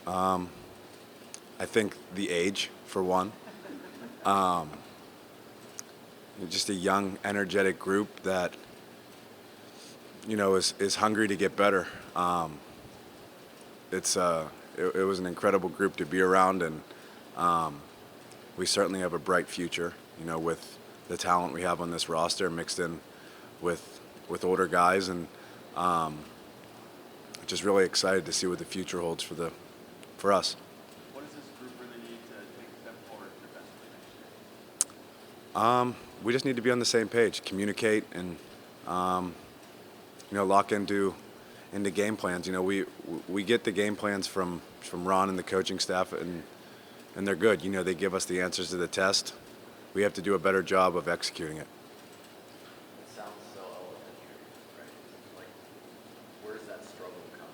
Um, I think the age, for one. Um, just a young, energetic group that is hungry to get better. It was an incredible group to be around, and um, we certainly have a bright future. With the talent we have on this roster mixed in with older guys, and um, just really excited to see what the future holds for us. What does this group really need to take a step forward defensively next year? We just need to be on the same page, communicate, and um, lock into game plans. We get the game plans from Ron and the coaching staff, and they're good. They give us the answers to the test. We have to do a better job of executing it. It sounds so elementary, right? Like, where does that struggle come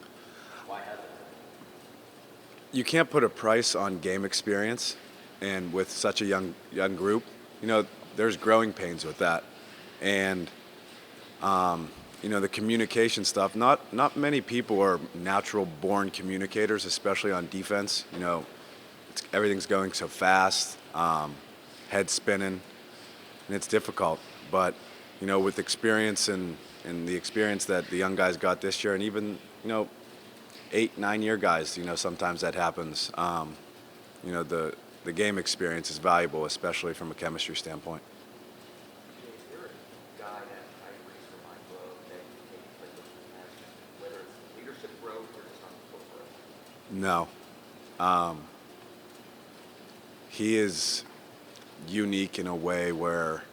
from? Why hasn't it? You can't put a price on game experience, and with such a young group, there's growing pains with that, and the communication stuff. Not many people are natural born communicators, especially on defense. Everything's going so fast, head spinning, and it's difficult. But with experience and the experience that the young guys got this year, and even 8, 9 year guys, sometimes that happens. The game experience is valuable, especially from a chemistry standpoint. Is there a guy that I raise for my growth that you take like as whether it's leadership growth or just on the foot growth? No. He is unique in a way where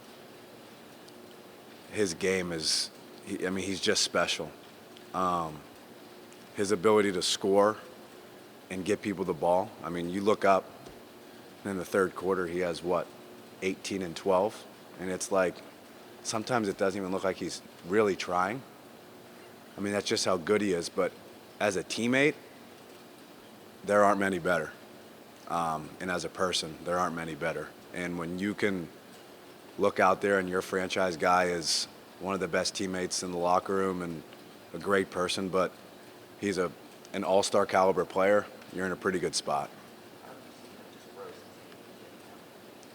his game is, he's just special. Um, his ability to score and get people the ball. You look up in the third quarter, he has 18 and 12, and it's like sometimes it doesn't even look like he's really trying. That's just how good he is. But as a teammate, there aren't many better. And as a person, there aren't many better. And when you can look out there and your franchise guy is one of the best teammates in the locker room and a great person, but he's an all-star caliber player, you're in a pretty good spot. How have you seen him just grow since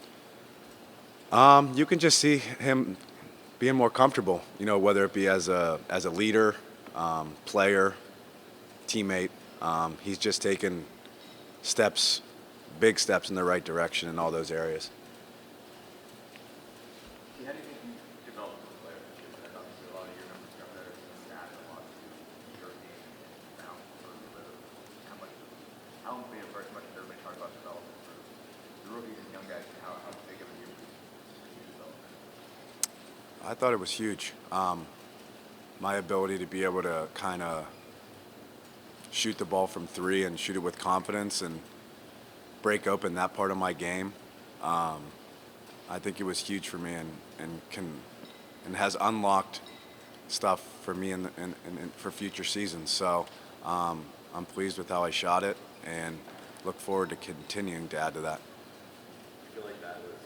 he became You can just see him being more comfortable, whether it be as a leader, player, teammate. He's just taken steps, big steps in the right direction in all those areas. How do you think you develop as a player this year? Like, obviously, a lot of your numbers got better than the stat, a lot of your game and now for how big of much as everybody talks about development for the rookies and young guys, how big of a year for you development? I thought it was huge. My ability to be able to kind of shoot the ball from three and shoot it with confidence and break open that part of my game. I think it was huge for me and has unlocked stuff for me for future seasons. So I'm pleased with how I shot it and look forward to continuing to add to that. I feel like that was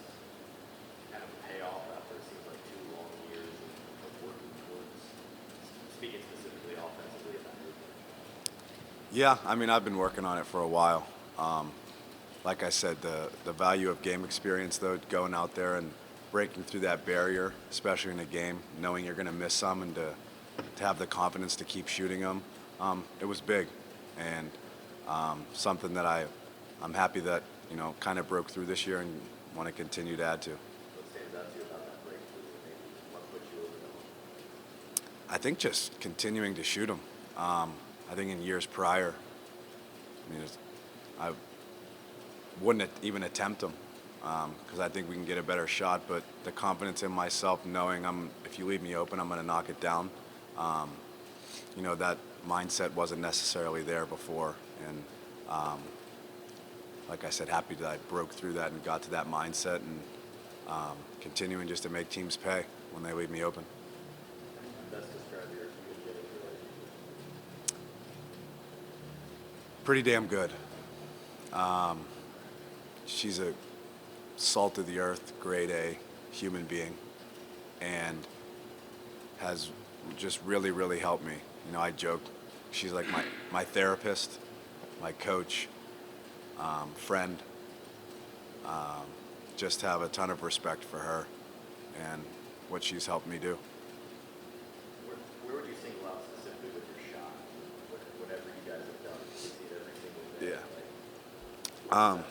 kind of a payoff after it seems like 2 long years of working towards speaking specifically offensively at that movement. Yeah, I've been working on it for a while. Like I said, the value of game experience, though, going out there and breaking through that barrier, especially in a game, knowing you're going to miss some and to have the confidence to keep shooting them, it was big. And something that I'm happy that, kind of broke through this year and want to continue to add to. What stands out to you about that breakthrough? Maybe what put you over the hump? I think just continuing to shoot them. I think in years prior, I wouldn't even attempt them because I think we can get a better shot. But the confidence in myself, knowing if you leave me open, I'm going to knock it down. That mindset wasn't necessarily there before, and like I said, happy that I broke through that and got to that mindset, and continuing just to make teams pay when they leave me open. Best describe your relationship. Pretty damn good. She's a salt of the earth, grade A human being, and has just really, really helped me. I joke, she's like my therapist. my coach, friend. Just have a ton of respect for her and what she's helped me do. Where would you single out specifically with your shot? Whatever you guys have done, you see it every single day. Yeah. Like,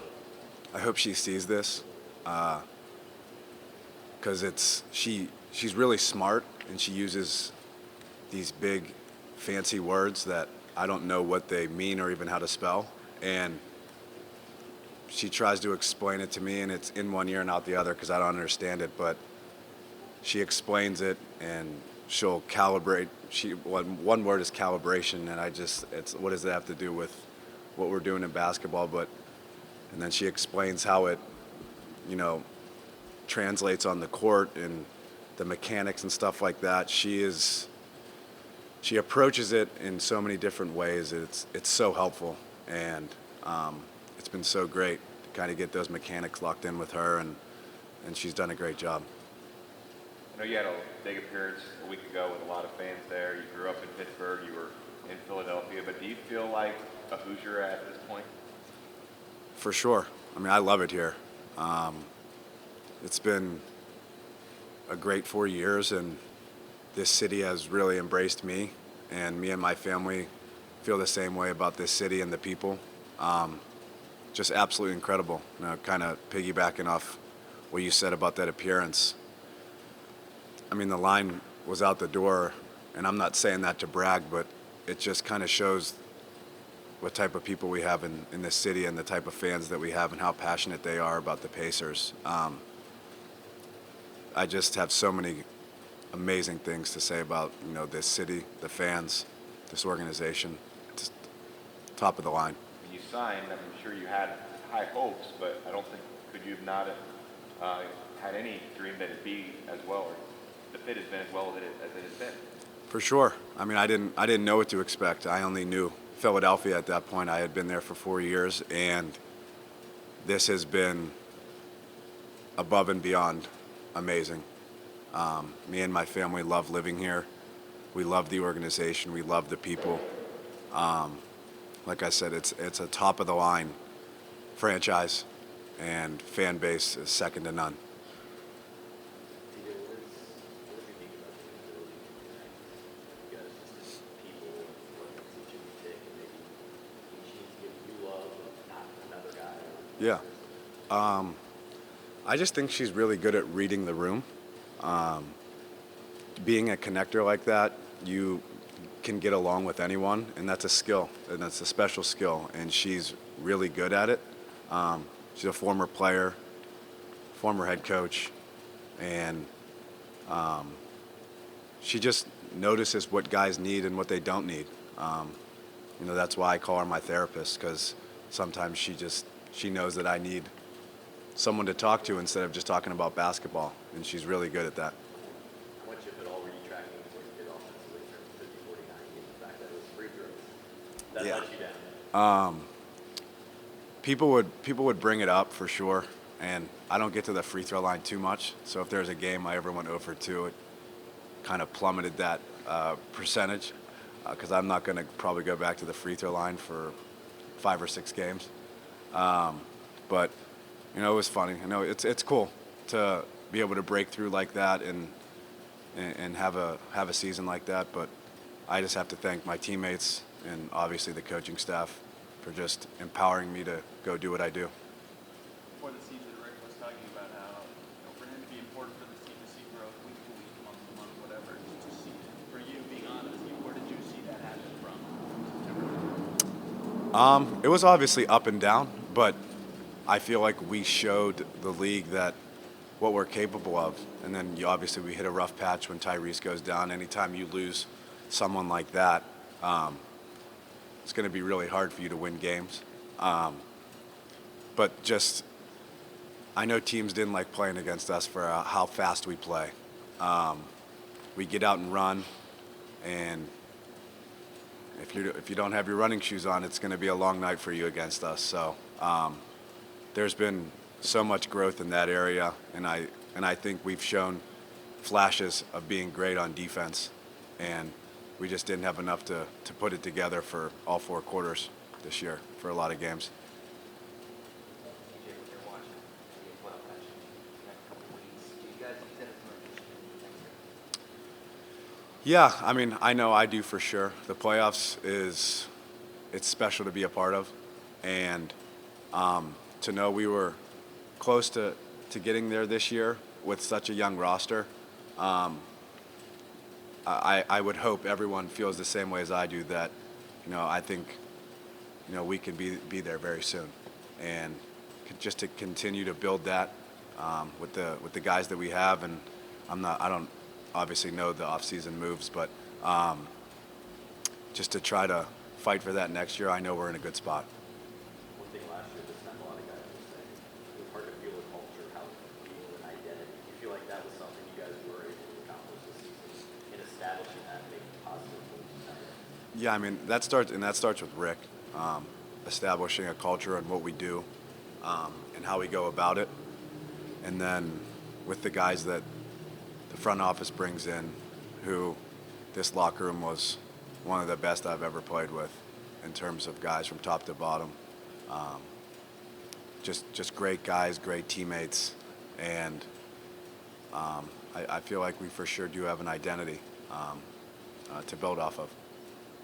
I hope she sees this, because she's really smart and she uses these big, fancy words that I don't know what they mean or even how to spell, and she tries to explain it to me, and it's in one ear and out the other because I don't understand it. But she explains it, and she'll calibrate. One word is calibration, and it's what does that have to do with what we're doing in basketball? And then she explains how it, you know, translates on the court and the mechanics and stuff like that. She approaches it in so many different ways. It's so helpful, and it's been so great to kind of get those mechanics locked in with her, and she's done a great job. I know you had a big appearance a week ago with a lot of fans there. You grew up in Pittsburgh. You were in Philadelphia. But do you feel like a Hoosier at this point? For sure. I mean, I love it here. It's been a great 4 years, and this city has really embraced me, and me and my family feel the same way about this city and the people. Just absolutely incredible. You know, kind of piggybacking off what you said about that appearance. I mean, the line was out the door, and I'm not saying that to brag, but it just kind of shows what type of people we have in this city and the type of fans that we have and how passionate they are about the Pacers. I just have so many amazing things to say about, you know, this city, the fans, this organization. Just top of the line. When you signed, I'm sure you had high hopes, but I don't think could you have not had any dream that it'd be as well, or the fit has been as well as it has been. For sure. I mean, I didn't know what to expect. I only knew Philadelphia at that point. I had been there for 4 years, and this has been above and beyond amazing. Me and my family love living here. We love the organization. We love the people. Like I said, it's a top of the line franchise, and fan base is second to none. TJ, what is unique about the ability to connect you guys just as people and what makes each of you tick, and maybe each needs to give you love, but not another guy? Yeah. I just think she's really good at reading the room. Being a connector like that, you can get along with anyone, and that's a skill, and that's a special skill, and she's really good at it. She's a former player, former head coach, and she just notices what guys need and what they don't need. You know, that's why I call her my therapist, because sometimes she knows that I need someone to talk to instead of just talking about basketball, and she's really good at that. How much, if at all, were you tracking what you did offensively in terms of 50, 49, and the fact that it was free throws? That Yeah. let you down. People would bring it up for sure, and I don't get to the free throw line too much. So if there's a game I ever went 0 for 2, it kind of plummeted that percentage, because I'm not going to probably go back to the free throw line for 5 or 6 games. But you know, it was funny. You know, it's cool to be able to break through like that and have a season like that. But I just have to thank my teammates and obviously the coaching staff for just empowering me to go do what I do. Before the season, Rick was talking about how, you know, for him to be important for this team to see growth week to week, month to month, whatever. To see, for you being on this team, where did you see that happen from September? It was obviously up and down, but I feel like we showed the league that what we're capable of. And then obviously we hit a rough patch when Tyrese goes down. Anytime you lose someone like that, it's going to be really hard for you to win games. But just, I know teams didn't like playing against us for how fast we play. We get out and run, and if you don't have your running shoes on, it's going to be a long night for you against us. So there's been so much growth in that area, and I think we've shown flashes of being great on defense, and we just didn't have enough to put it together for all 4 quarters this year. for a lot of games. TJ, when you're watching the playoff action the next couple of weeks, do you guys use that as motivation? Yeah, I mean, I know I do for sure. The playoffs it's special to be a part of, and to know we were close to getting there this year with such a young roster. I would hope everyone feels the same way as I do, that, I think, we can be there very soon, and just to continue to build that with the guys that we have. And I don't obviously know the off-season moves, but just to try to fight for that next year, I know we're in a good spot. One thing last year, this time a lot of guys were saying it was hard to feel a culture, how to feel an identity. Do you feel like that was something you guys were able to accomplish this season in establishing that, making positive moves? Yeah, I mean, that starts with Rick, establishing a culture and what we do, and how we go about it, and then with the guys that the front office brings in, who this locker room was one of the best I've ever played with, in terms of guys from top to bottom. Just great guys, great teammates, and I feel like we for sure do have an identity to build off of.